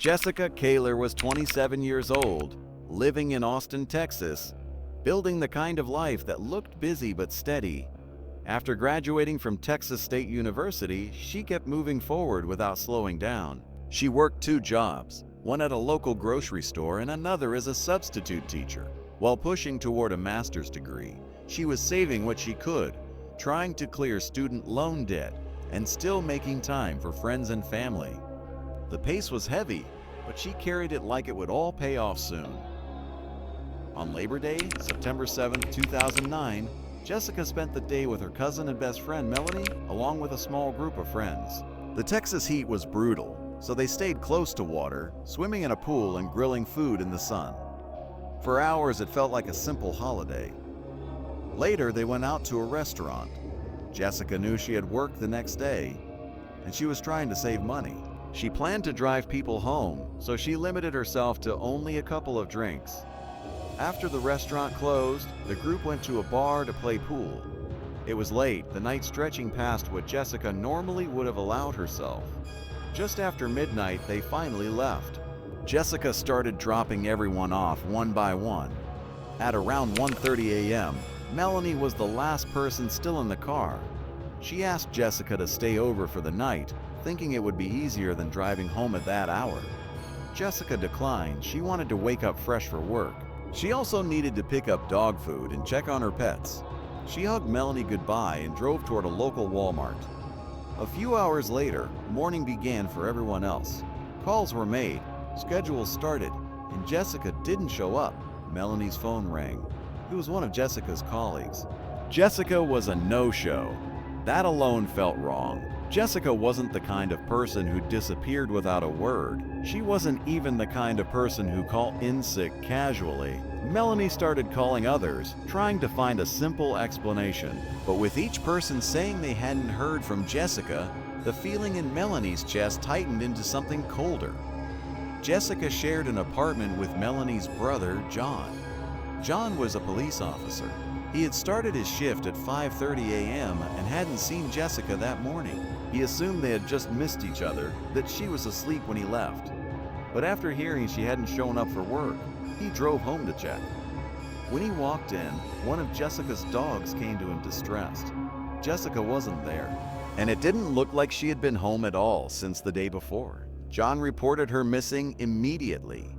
Jessika Kalaher was 27 years old, living in Austin, Texas, building the kind of life that looked busy but steady. After graduating from Texas State University, she kept moving forward without slowing down. She worked 2 jobs, one at a local grocery store and another as a substitute teacher. While pushing toward a master's degree, she was saving what she could, trying to clear student loan debt, and still making time for friends and family. The pace was heavy, but she carried it like it would all pay off soon. On Labor Day, September 7, 2009, Jessika spent the day with her cousin and best friend Melanie, along with a small group of friends. The Texas heat was brutal, so they stayed close to water, swimming in a pool and grilling food in the sun. For hours, it felt like a simple holiday. Later, they went out to a restaurant. Jessika knew she had work the next day, and she was trying to save money. She planned to drive people home, so she limited herself to only a couple of drinks. After the restaurant closed, the group went to a bar to play pool. It was late, the night stretching past what Jessika normally would have allowed herself. Just after midnight, they finally left. Jessika started dropping everyone off one by one. At around 1:30 a.m., Melanie was the last person still in the car. She asked Jessika to stay over for the night, thinking it would be easier than driving home at that hour. Jessika declined. She wanted to wake up fresh for work. She also needed to pick up dog food and check on her pets. She hugged Melanie goodbye and drove toward a local Walmart. A few hours later, morning began for everyone else. Calls were made, schedules started, and Jessika didn't show up. Melanie's phone rang. It was one of Jessica's colleagues. Jessika was a no-show. That alone felt wrong. Jessika wasn't the kind of person who disappeared without a word. She wasn't even the kind of person who called in sick casually. Melanie started calling others, trying to find a simple explanation. But with each person saying they hadn't heard from Jessika, the feeling in Melanie's chest tightened into something colder. Jessika shared an apartment with Melanie's brother, John. John was a police officer. He had started his shift at 5:30 a.m. and hadn't seen Jessika that morning. He assumed they had just missed each other, that she was asleep when he left. But after hearing she hadn't shown up for work, he drove home to check. When he walked in, one of Jessica's dogs came to him distressed. Jessika wasn't there, and it didn't look like she had been home at all since the day before. John reported her missing immediately.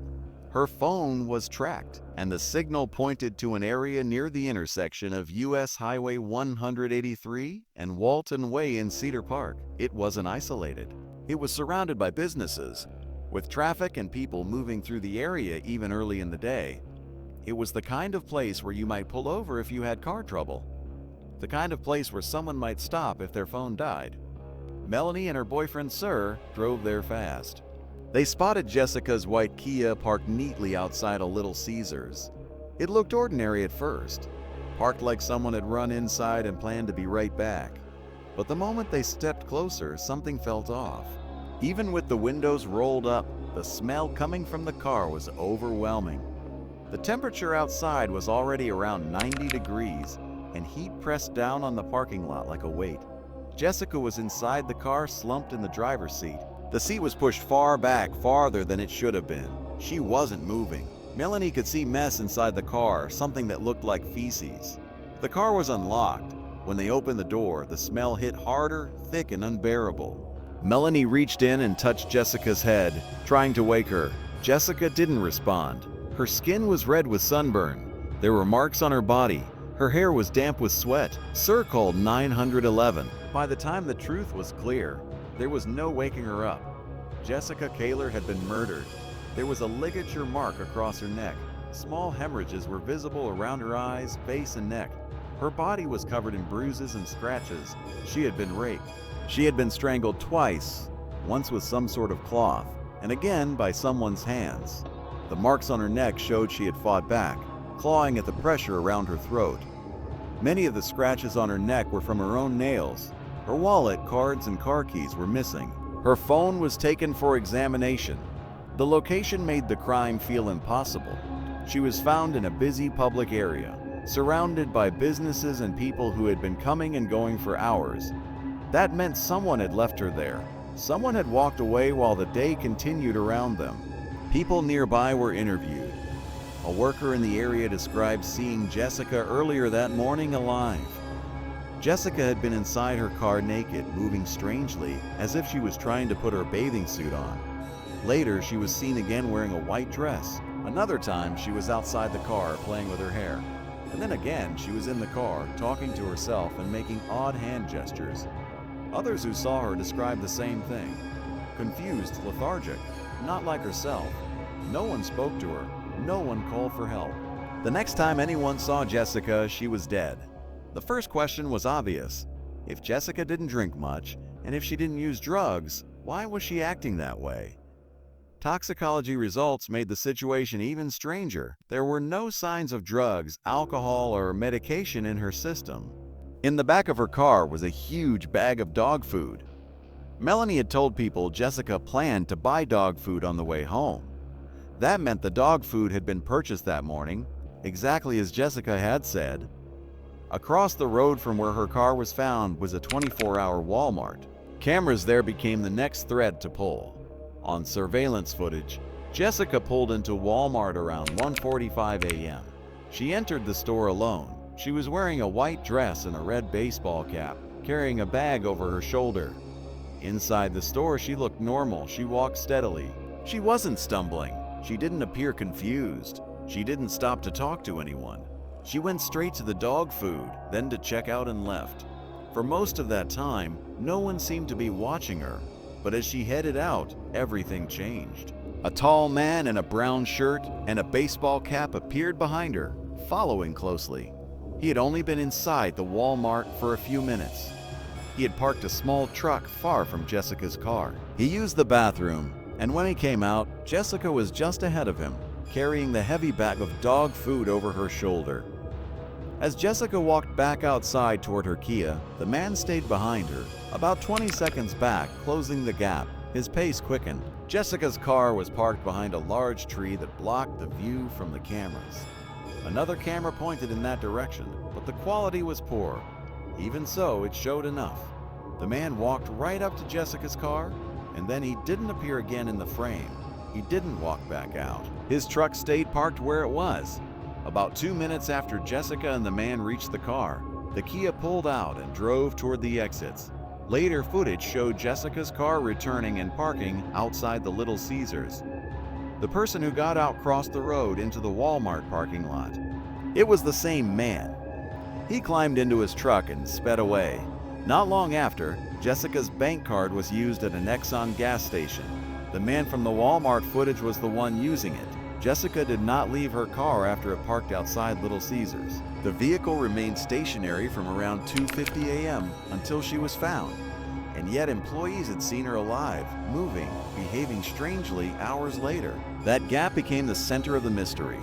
Her phone was tracked, and the signal pointed to an area near the intersection of US Highway 183 and Walton Way in Cedar Park. It wasn't isolated. It was surrounded by businesses, with traffic and people moving through the area even early in the day. It was the kind of place where you might pull over if you had car trouble. The kind of place where someone might stop if their phone died. Melanie and her boyfriend, Sir, drove there fast. They spotted Jessica's white Kia parked neatly outside a Little Caesars. It looked ordinary at first, parked like someone had run inside and planned to be right back. But the moment they stepped closer, something felt off. Even with the windows rolled up, the smell coming from the car was overwhelming. The temperature outside was already around 90 degrees, and heat pressed down on the parking lot like a weight. Jessika was inside the car, slumped in the driver's seat. The seat was pushed far back, farther than it should have been. She wasn't moving. Melanie could see mess inside the car, something that looked like feces. The car was unlocked. When they opened the door, the smell hit harder, thick, and unbearable. Melanie reached in and touched Jessica's head, trying to wake her. Jessika didn't respond. Her skin was red with sunburn. There were marks on her body. Her hair was damp with sweat. Sir called 911. By the time the truth was clear, there was no waking her up. Jessika Kalaher had been murdered. There was a ligature mark across her neck. Small hemorrhages were visible around her eyes, face, and neck. Her body was covered in bruises and scratches. She had been raped. She had been strangled twice, once with some sort of cloth, and again by someone's hands. The marks on her neck showed she had fought back, clawing at the pressure around her throat. Many of the scratches on her neck were from her own nails. Her wallet, cards, and car keys were missing. Her phone was taken for examination. The location made the crime feel impossible. She was found in a busy public area, surrounded by businesses and people who had been coming and going for hours. That meant someone had left her there. Someone had walked away while the day continued around them. People nearby were interviewed. A worker in the area described seeing Jessika earlier that morning alive. Jessika had been inside her car naked, moving strangely, as if she was trying to put her bathing suit on. Later, she was seen again wearing a white dress. Another time, she was outside the car playing with her hair. And then again, she was in the car, talking to herself and making odd hand gestures. Others who saw her described the same thing. Confused, lethargic, not like herself. No one spoke to her. No one called for help. The next time anyone saw Jessika, she was dead. The first question was obvious. If Jessika didn't drink much, and if she didn't use drugs, why was she acting that way? Toxicology results made the situation even stranger. There were no signs of drugs, alcohol, or medication in her system. In the back of her car was a huge bag of dog food. Melanie had told people Jessika planned to buy dog food on the way home. That meant the dog food had been purchased that morning, exactly as Jessika had said. Across the road from where her car was found was a 24-hour Walmart. Cameras there became the next thread to pull. On surveillance footage, Jessika pulled into Walmart around 1:45 a.m. She entered the store alone. She was wearing a white dress and a red baseball cap, carrying a bag over her shoulder. Inside the store, she looked normal. She walked steadily. She wasn't stumbling. She didn't appear confused. She didn't stop to talk to anyone. She went straight to the dog food, then to check out and left. For most of that time, no one seemed to be watching her, but as she headed out, everything changed. A tall man in a brown shirt and a baseball cap appeared behind her, following closely. He had only been inside the Walmart for a few minutes. He had parked a small truck far from Jessika's car. He used the bathroom, and when he came out, Jessika was just ahead of him, carrying the heavy bag of dog food over her shoulder. As Jessika walked back outside toward her Kia, the man stayed behind her, about 20 seconds back, closing the gap. His pace quickened. Jessika's car was parked behind a large tree that blocked the view from the cameras. Another camera pointed in that direction, but the quality was poor. Even so, it showed enough. The man walked right up to Jessika's car, and then he didn't appear again in the frame. He didn't walk back out. His truck stayed parked where it was. About 2 minutes after Jessika and the man reached the car, the Kia pulled out and drove toward the exits. Later footage showed Jessika's car returning and parking outside the Little Caesars. The person who got out crossed the road into the Walmart parking lot. It was the same man. He climbed into his truck and sped away. Not long after, Jessika's bank card was used at an Exxon gas station. The man from the Walmart footage was the one using it. Jessika did not leave her car after it parked outside Little Caesars. The vehicle remained stationary from around 2:50 a.m. until she was found. And yet employees had seen her alive, moving, behaving strangely hours later. That gap became the center of the mystery.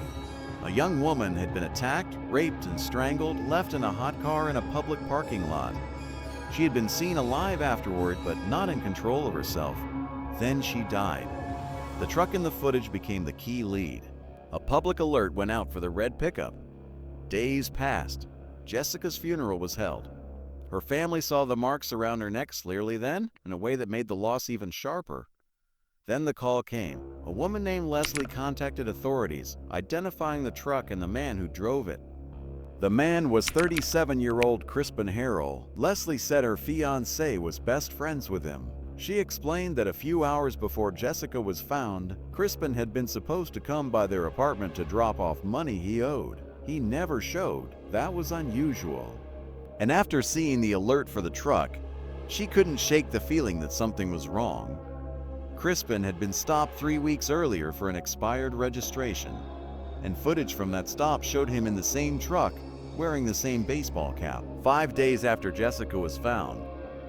A young woman had been attacked, raped, and strangled, left in a hot car in a public parking lot. She had been seen alive afterward, but not in control of herself. Then she died. The truck in the footage became the key lead. A public alert went out for the red pickup. Days passed. Jessika's funeral was held. Her family saw the marks around her neck clearly then, in a way that made the loss even sharper. Then the call came. A woman named Leslie contacted authorities, identifying the truck and the man who drove it. The man was 37-year-old Crispin Harrell. Leslie said her fiancé was best friends with him. She explained that a few hours before Jessika was found, Crispin had been supposed to come by their apartment to drop off money he owed. He never showed. That was unusual. And after seeing the alert for the truck, she couldn't shake the feeling that something was wrong. Crispin had been stopped 3 weeks earlier for an expired registration, and footage from that stop showed him in the same truck, wearing the same baseball cap. 5 days after Jessika was found,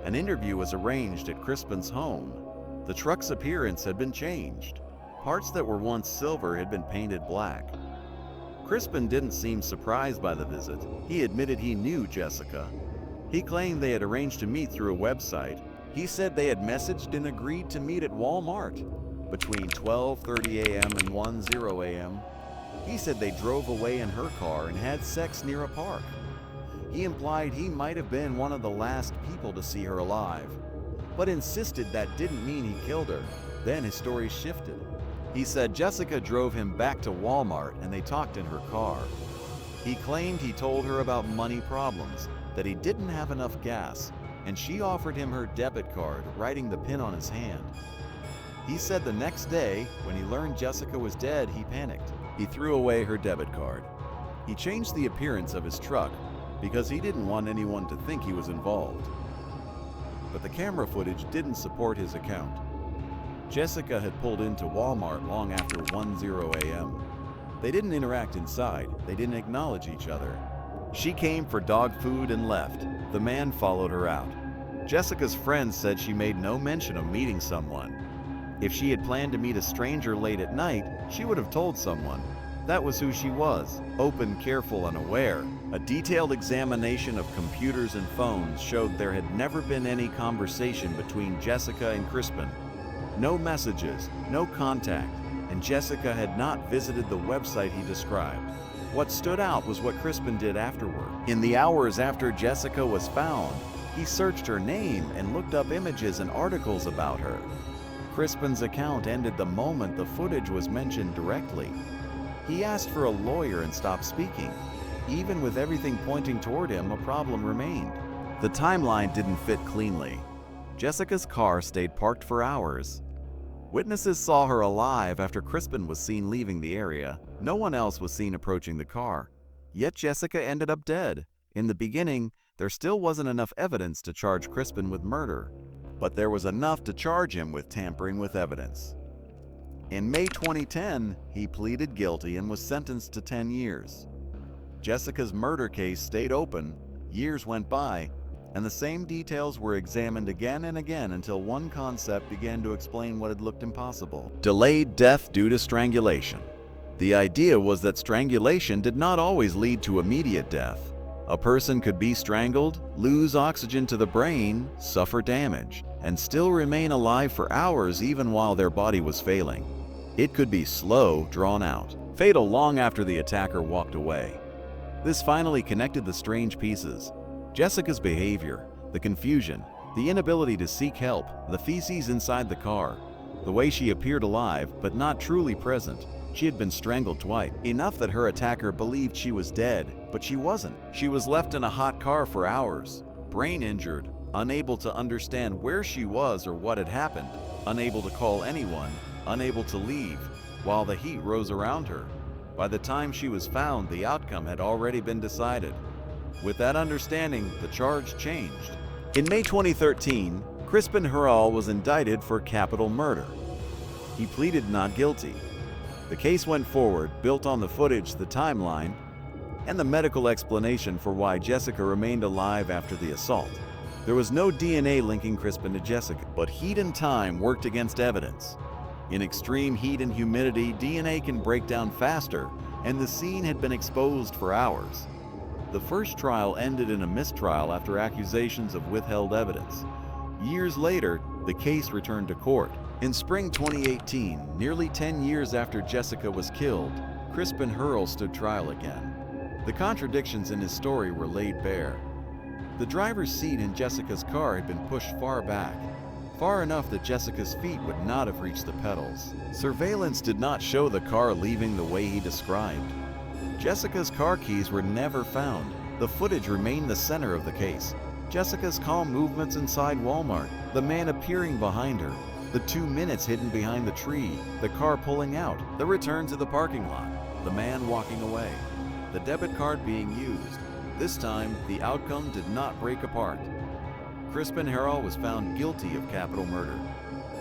an interview was arranged at Crispin's home. The truck's appearance had been changed. Parts that were once silver had been painted black. Crispin didn't seem surprised by the visit. He admitted he knew Jessika. He claimed they had arranged to meet through a website. He said they had messaged and agreed to meet at Walmart between 12:30 a.m. and 1:00 a.m. He said they drove away in her car and had sex near a park. He implied he might have been one of the last people to see her alive. but insisted that didn't mean he killed her. Then his story shifted. He said Jessika drove him back to Walmart and they talked in her car. He claimed he told her about money problems, that he didn't have enough gas, and she offered him her debit card, writing the PIN on his hand. He said the next day, when he learned Jessika was dead, he panicked. He threw away her debit card. He changed the appearance of his truck because he didn't want anyone to think he was involved. But the camera footage didn't support his account. Jessika had pulled into Walmart long after 1:00 a.m. They didn't interact inside. They didn't acknowledge each other. She came for dog food and left. The man followed her out. Jessica's friends said she made no mention of meeting someone. If she had planned to meet a stranger late at night, she would have told someone. That was who she was, open, careful, and aware. A detailed examination of computers and phones showed there had never been any conversation between Jessika and Crispin. No messages, no contact, and Jessika had not visited the website he described. What stood out was what Crispin did afterward. In the hours after Jessika was found, he searched her name and looked up images and articles about her. Crispin's account ended the moment the footage was mentioned directly. He asked for a lawyer and stopped speaking. Even with everything pointing toward him, a problem remained. The timeline didn't fit cleanly. Jessica's car stayed parked for hours. Witnesses saw her alive after Crispin was seen leaving the area. No one else was seen approaching the car. Yet Jessika ended up dead. In the beginning, there still wasn't enough evidence to charge Crispin with murder, but there was enough to charge him with tampering with evidence. In May 2010, he pleaded guilty and was sentenced to 10 years. Jessica's murder case stayed open. Years went by, and the same details were examined again and again until one concept began to explain what had looked impossible: delayed death due to strangulation. The idea was that strangulation did not always lead to immediate death. A person could be strangled, lose oxygen to the brain, suffer damage, and still remain alive for hours even while their body was failing. It could be slow, drawn out, fatal long after the attacker walked away. This finally connected the strange pieces: Jessica's behavior, the confusion, the inability to seek help, the feces inside the car, the way she appeared alive but not truly present. She had been strangled twice, enough that her attacker believed she was dead, but she wasn't. She was left in a hot car for hours, brain injured, unable to understand where she was or what had happened, unable to call anyone, unable to leave, while the heat rose around her. By the time she was found, the outcome had already been decided. With that understanding, the charge changed. In May 2013, Crispin Harrell was indicted for capital murder. He pleaded not guilty. The case went forward, built on the footage, the timeline, and the medical explanation for why Jessika remained alive after the assault. There was no DNA linking Crispin to Jessika, but heat and time worked against evidence. In extreme heat and humidity, DNA can break down faster, and the scene had been exposed for hours. The first trial ended in a mistrial after accusations of withheld evidence. Years later, the case returned to court. In spring 2018, nearly 10 years after Jessika was killed, Crispin Harrell stood trial again. The contradictions in his story were laid bare. The driver's seat in Jessica's car had been pushed far back, far enough that Jessica's feet would not have reached the pedals. Surveillance did not show the car leaving the way he described. Jessica's car keys were never found. The footage remained the center of the case. Jessica's calm movements inside Walmart, the man appearing behind her, the 2 minutes hidden behind the tree, the car pulling out, the return to the parking lot, the man walking away, the debit card being used. This time, the outcome did not break apart. Crispin Harrell was found guilty of capital murder.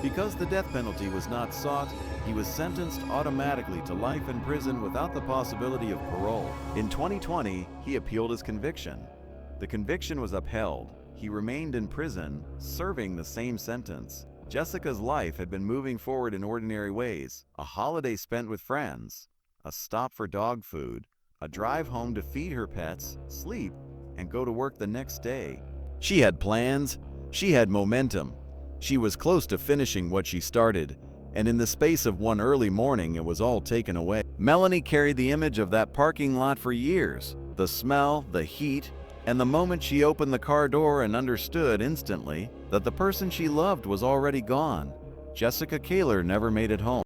Because the death penalty was not sought, he was sentenced automatically to life in prison without the possibility of parole. In 2020, he appealed his conviction. The conviction was upheld. He remained in prison, serving the same sentence. Jessica's life had been moving forward in ordinary ways: a holiday spent with friends, a stop for dog food, a drive home to feed her pets, sleep, and go to work the next day. She had plans, she had momentum. She was close to finishing what she started, and in the space of one early morning, it was all taken away. Melanie carried the image of that parking lot for years: the smell, the heat, And the moment she opened the car door and understood instantly that the person she loved was already gone, Jessika Kalaher never made it home.